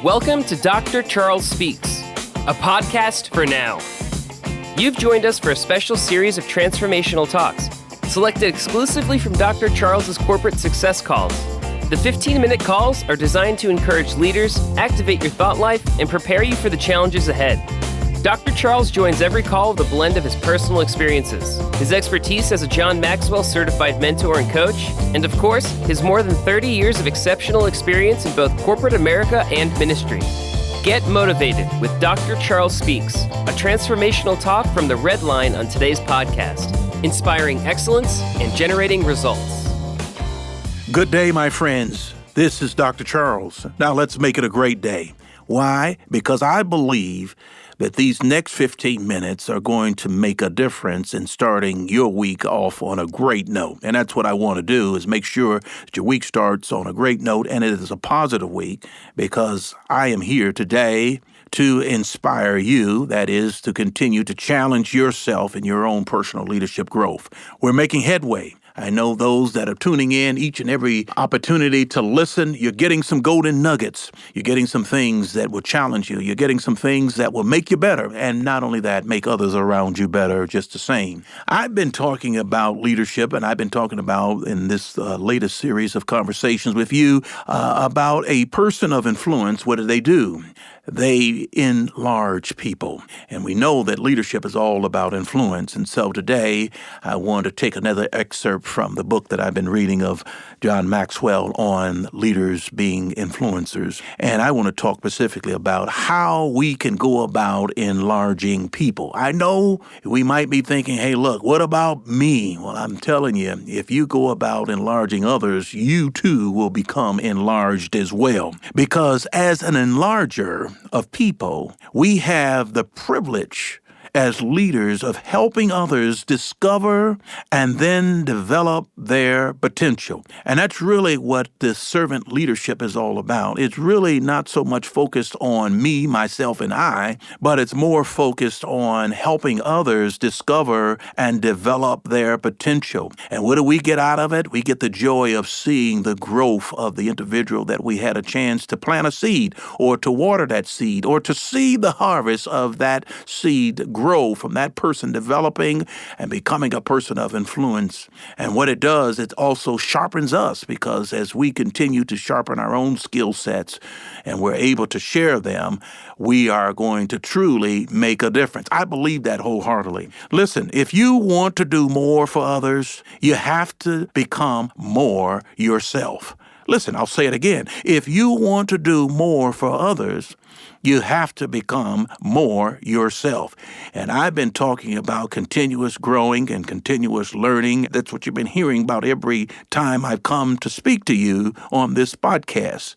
Welcome to Dr. Charles Speaks, a podcast for now. You've joined us for a special series of transformational talks, selected exclusively from Dr. Charles's corporate success calls. The 15-minute calls are designed to encourage leaders, activate your thought life, and prepare you for the challenges ahead. Dr. Charles joins every call with a blend of his personal experiences, his expertise as a John Maxwell certified mentor and coach, and of course, his more than 30 years of exceptional experience in both corporate America and ministry. Get motivated with Dr. Charles Speaks, a transformational talk from the red line on today's podcast, inspiring excellence and generating results. Good day, my friends. This is Dr. Charles. Now let's make it a great day. Why? Because I believe that these next 15 minutes are going to make a difference in starting your week off on a great note. And that's what I want to do, is make sure that your week starts on a great note and it is a positive week, because I am here today to inspire you, that is, to continue to challenge yourself in your own personal leadership growth. We're making headway. I know those that are tuning in each and every opportunity to listen, you're getting some golden nuggets. You're getting some things that will challenge you. You're getting some things that will make you better. And not only that, make others around you better just the same. I've been talking about leadership, and I've been talking about in this latest series of conversations with you about a person of influence. What do? They enlarge people. And we know that leadership is all about influence. And so today, I want to take another excerpt from the book that I've been reading of John Maxwell on leaders being influencers. And I want to talk specifically about how we can go about enlarging people. I know we might be thinking, hey, look, what about me? Well, I'm telling you, if you go about enlarging others, you too will become enlarged as well. Because as an enlarger of people, we have the privilege as leaders of helping others discover and then develop their potential. And that's really what this servant leadership is all about. It's really not so much focused on me, myself, and I, but it's more focused on helping others discover and develop their potential. And what do we get out of it? We get the joy of seeing the growth of the individual that we had a chance to plant a seed, or to water that seed, or to see the harvest of that seed grow from that person developing and becoming a person of influence. And what it does, it also sharpens us, because as we continue to sharpen our own skill sets and we're able to share them, we are going to truly make a difference. I believe that wholeheartedly. Listen, if you want to do more for others, you have to become more yourself. Listen, I'll say it again. If you want to do more for others, you have to become more yourself. And I've been talking about continuous growing and continuous learning. That's what you've been hearing about every time I've come to speak to you on this podcast.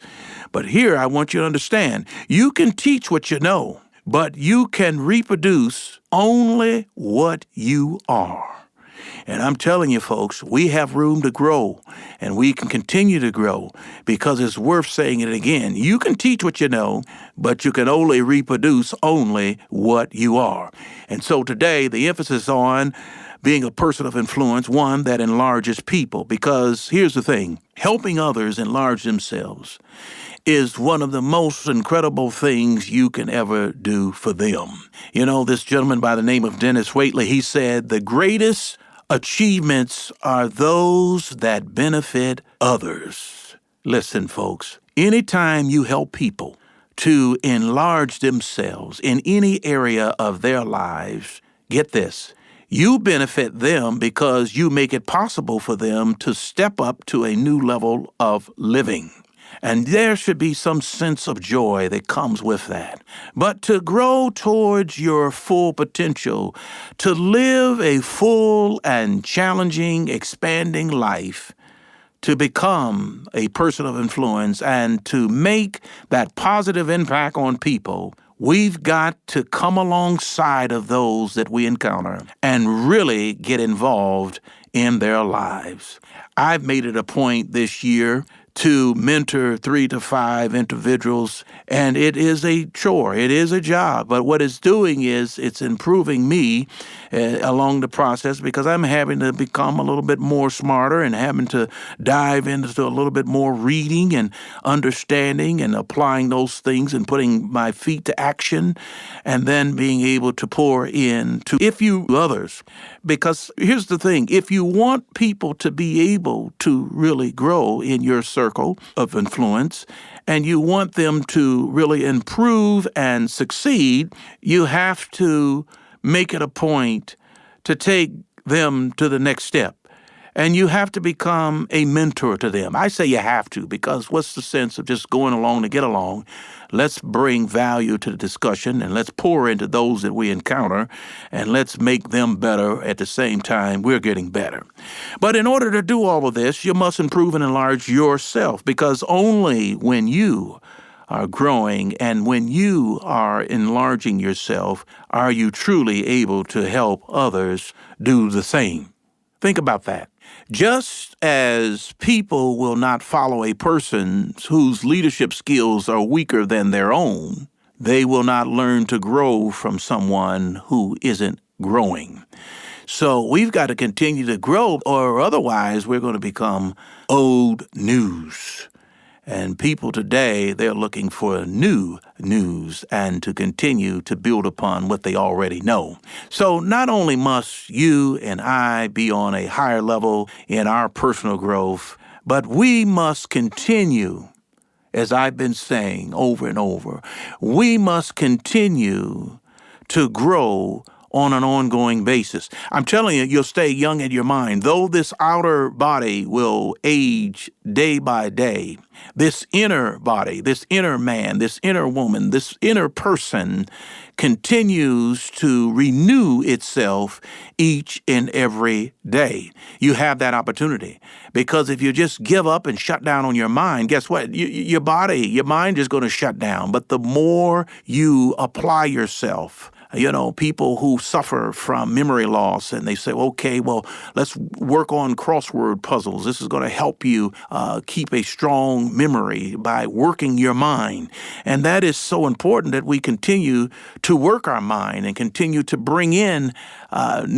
But here I want you to understand, you can teach what you know, but you can reproduce only what you are. And I'm telling you, folks, we have room to grow, and we can continue to grow, because it's worth saying it again. You can teach what you know, but you can only reproduce only what you are. And so today, the emphasis on being a person of influence, one that enlarges people, because here's the thing, helping others enlarge themselves is one of the most incredible things you can ever do for them. You know, this gentleman by the name of Dennis Waitley, he said, the greatest achievements are those that benefit others. Listen, folks, anytime you help people to enlarge themselves in any area of their lives, get this, you benefit them because you make it possible for them to step up to a new level of living. And there should be some sense of joy that comes with that. But to grow towards your full potential, to live a full and challenging, expanding life, to become a person of influence and to make that positive impact on people, we've got to come alongside of those that we encounter and really get involved in their lives. I've made it a point this year to mentor 3 to 5 individuals, and it is a chore. It is a job. But what it's doing is it's improving me along the process because I'm having to become a little bit more smarter and having to dive into a little bit more reading and understanding and applying those things and putting my feet to action and then being able to pour in to others. Because here's the thing, if you want people to be able to really grow in your circle of influence and you want them to really improve and succeed, you have to make it a point to take them to the next step. And you have to become a mentor to them. I say you have to because what's the sense of just going along to get along? Let's bring value to the discussion and let's pour into those that we encounter and let's make them better at the same time we're getting better. But in order to do all of this, you must improve and enlarge yourself because only when you are growing and when you are enlarging yourself are you truly able to help others do the same. Think about that. Just as people will not follow a person whose leadership skills are weaker than their own, they will not learn to grow from someone who isn't growing. So we've got to continue to grow, or otherwise we're going to become old news. And people today, they're looking for new news and to continue to build upon what they already know. So not only must you and I be on a higher level in our personal growth, but we must continue, as I've been saying over and over, we must continue to grow on an ongoing basis. I'm telling you, you'll stay young in your mind. Though this outer body will age day by day, this inner body, this inner man, this inner woman, this inner person continues to renew itself each and every day. You have that opportunity because if you just give up and shut down on your mind, guess what? Your mind is going to shut down. But the more you apply yourself, people who suffer from memory loss and they say, okay, well, let's work on crossword puzzles. This is going to help you keep a strong memory by working your mind. And that is so important that we continue to work our mind and continue to bring in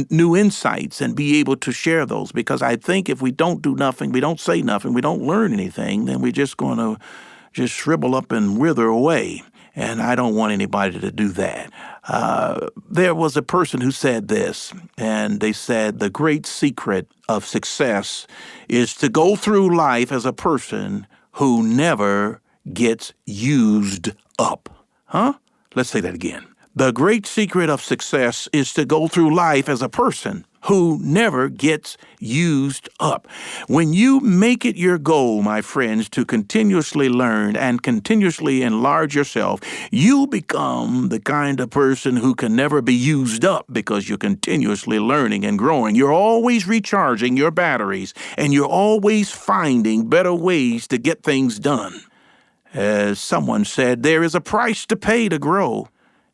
new insights and be able to share those. Because I think if we don't do nothing, we don't say nothing, we don't learn anything, then we're just going to just shrivel up and wither away. And I don't want anybody to do that. There was a person who said this, and they said the great secret of success is to go through life as a person who never gets used up. Let's say that again. The great secret of success is to go through life as a person who never gets used up. When you make it your goal, my friends, to continuously learn and continuously enlarge yourself, you become the kind of person who can never be used up because you're continuously learning and growing. You're always recharging your batteries, and you're always finding better ways to get things done. As someone said, there is a price to pay to grow,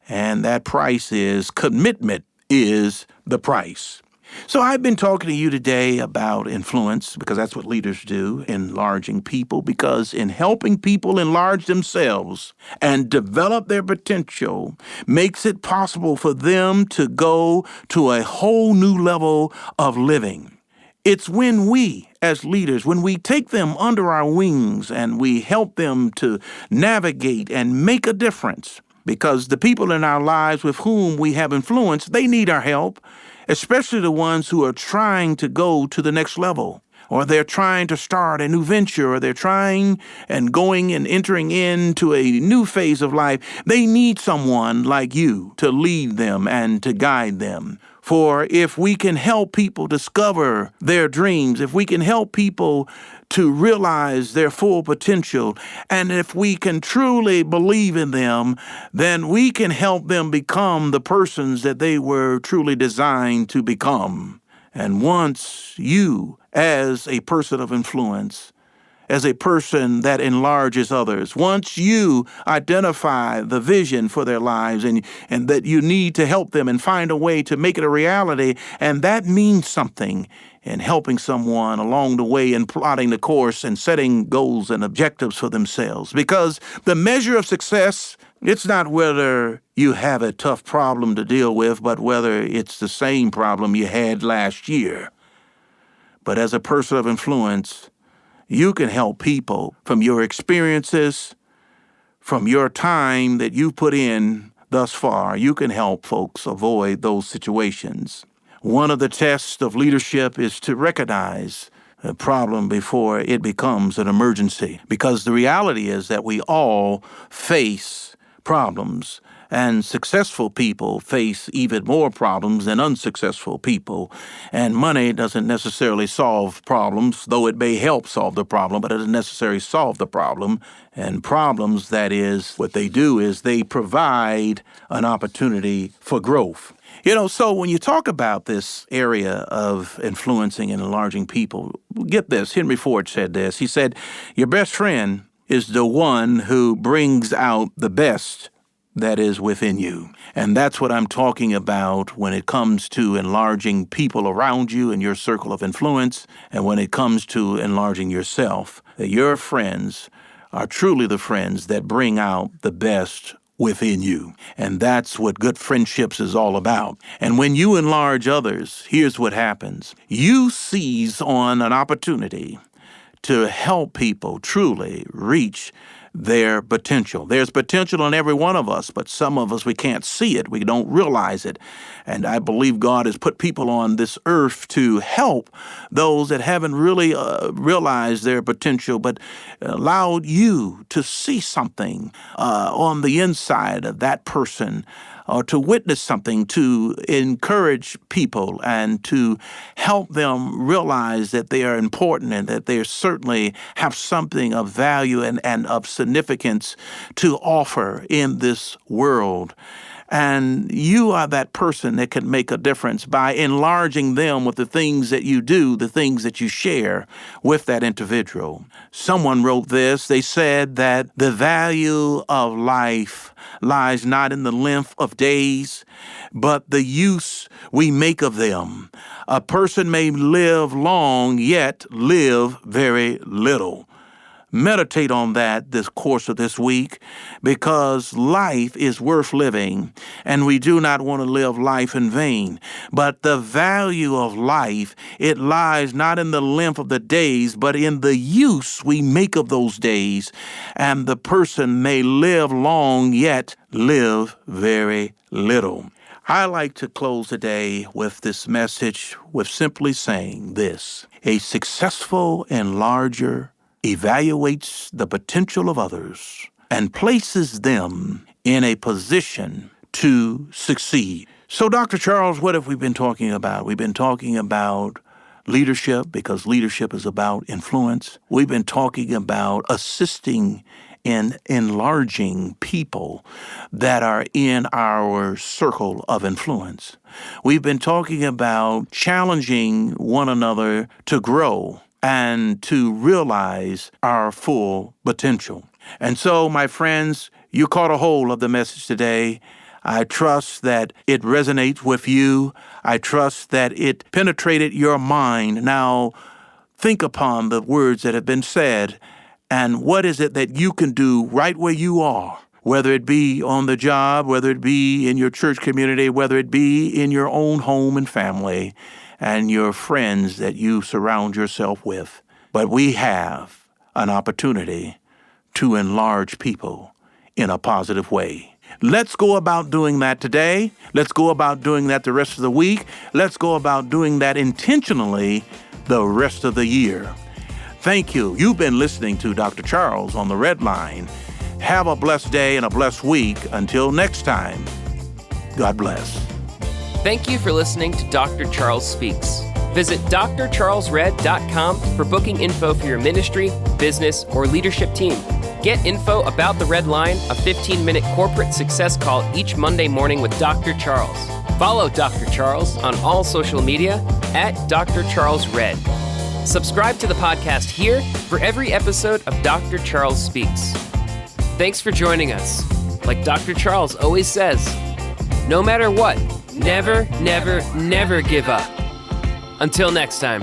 and that price is commitment is the price. So I've been talking to you today about influence because that's what leaders do, enlarging people, because in helping people enlarge themselves and develop their potential makes it possible for them to go to a whole new level of living. It's when we, as leaders, when we take them under our wings and we help them to navigate and make a difference, because the people in our lives with whom we have influence, they need our help, especially the ones who are trying to go to the next level, or they're trying to start a new venture, or they're trying and going and entering into a new phase of life. They need someone like you to lead them and to guide them. For if we can help people discover their dreams, if we can help people to realize their full potential, and if we can truly believe in them, then we can help them become the persons that they were truly designed to become. And once you, as a person of influence, as a person that enlarges others, once you identify the vision for their lives and that you need to help them and find a way to make it a reality, and that means something in helping someone along the way and plotting the course and setting goals and objectives for themselves. Because the measure of success, it's not whether you have a tough problem to deal with, but whether it's the same problem you had last year. But as a person of influence, you can help people from your experiences, from your time that you put in thus far. You can help folks avoid those situations. One of the tests of leadership is to recognize a problem before it becomes an emergency, because the reality is that we all face problems, and successful people face even more problems than unsuccessful people. And money doesn't necessarily solve problems, though it may help solve the problem, but it doesn't necessarily solve the problem. And problems, that is, what they do is they provide an opportunity for growth. So when you talk about this area of influencing and enlarging people, get this. Henry Ford said this. He said, your best friend is the one who brings out the best that is within you. And that's what I'm talking about when it comes to enlarging people around you in your circle of influence, and when it comes to enlarging yourself, that your friends are truly the friends that bring out the best within you. And that's what good friendships is all about. And when you enlarge others, here's what happens. You seize on an opportunity to help people truly reach their potential. There's potential in every one of us, but some of us, we can't see it. We don't realize it. And I believe God has put people on this earth to help those that haven't really realized their potential, but allowed you to see something on the inside of that person, or to witness something, to encourage people and to help them realize that they are important and that they certainly have something of value and of significance to offer in this world. And you are that person that can make a difference by enlarging them with the things that you do, the things that you share with that individual. Someone wrote this. They said that the value of life lies not in the length of days, but the use we make of them. A person may live long, yet live very little. Meditate on that this course of this week, because life is worth living, and we do not want to live life in vain. But the value of life, it lies not in the length of the days, but in the use we make of those days. And the person may live long, yet live very little. I like to close today with this message with simply saying this: a successful enlarger evaluates the potential of others and places them in a position to succeed. So, Dr. Charles, what have we been talking about? We've been talking about leadership, because leadership is about influence. We've been talking about assisting in enlarging people that are in our circle of influence. We've been talking about challenging one another to grow and to realize our full potential. And so, my friends, you caught a hold of the message today. I trust that it resonates with you. I trust that it penetrated your mind. Now, think upon the words that have been said, and what is it that you can do right where you are, whether it be on the job, whether it be in your church community, whether it be in your own home and family, and your friends that you surround yourself with. But we have an opportunity to enlarge people in a positive way. Let's go about doing that today. Let's go about doing that the rest of the week. Let's go about doing that intentionally the rest of the year. Thank you. You've been listening to Dr. Charles on the Red Line. Have a blessed day and a blessed week. Until next time, God bless. Thank you for listening to Dr. Charles Speaks. Visit drcharlesred.com for booking info for your ministry, business, or leadership team. Get info about the Red Line, a 15-minute corporate success call each Monday morning with Dr. Charles. Follow Dr. Charles on all social media at Dr. Charles Red. Subscribe to the podcast here for every episode of Dr. Charles Speaks. Thanks for joining us. Like Dr. Charles always says, no matter what, never, never, never give up. Until next time.